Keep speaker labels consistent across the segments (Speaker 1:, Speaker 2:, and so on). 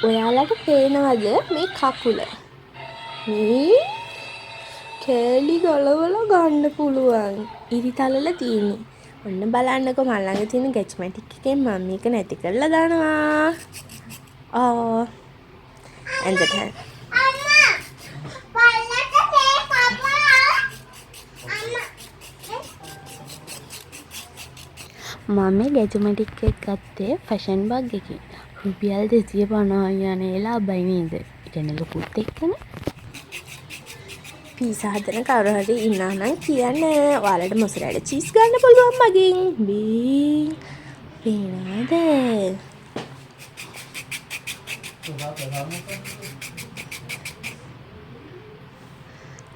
Speaker 1: ඔයාලට පේනවද මේ කකුල? මේ කෑලි ගලවලා ගන්න පුළුවන්. ඉරිතලල තියෙන්නේ. ඔන්න බලන්නකෝ මල් ළඟ තියෙන ගැච්මැටික් එකෙන් මම මේක නැති කරලා දානවා. ඇඳට මම මේ ගැජමැටික් එක ගත්තේ ෆැෂන් බග් එකකින්. රුපියල් 250 යන ලාභයි නේද? ඉතින් ලොකුත් එක්කනේ. පීසා හදන කවුරු හරි ඉන්නා නම් කියන්න. ඔයාලට මොසරේලා චීස් ගන්න පුළුවන් මගෙන්. බී. පේනවද?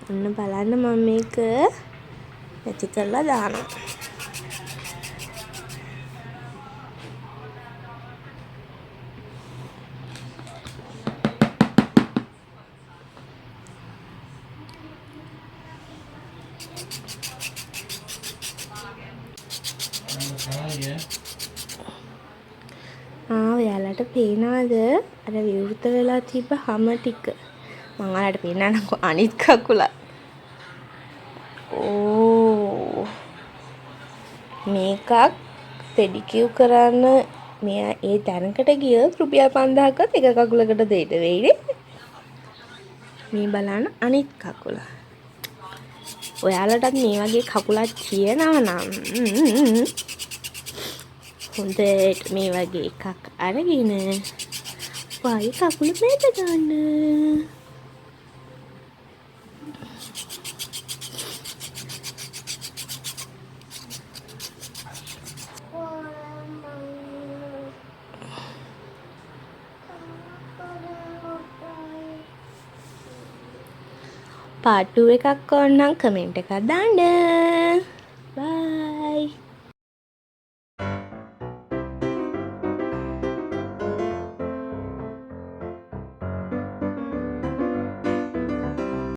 Speaker 1: ඔන්න බලන්න මම මේක නැති කරලා දානවා. ඔයාලට පේනවද අර විවෘත වෙලා තිබ්බ හැම ටික? මම ඔයාලට පෙන්නන්නම්කො අනිත් කකුල. මේකක් පෙඩිකියුර් කරන්න මෙයා ඒ තැනකට ගියොත් රුපියල් 5000ක්වත් එක කකුලකට දෙන්න වෙයිනේ. මේ බලන්න අනිත් කකුල. ඔයාලටත් මේ වගේ කකුලක් තියෙනවා නම් හොඳට මේ වගේ එකක් අරගෙන වයි කකුල මේක ගන්න. පාර්ට් 2 එකක් ඕන නම් කමෙන්ට් එකක් දාන්න. බයි.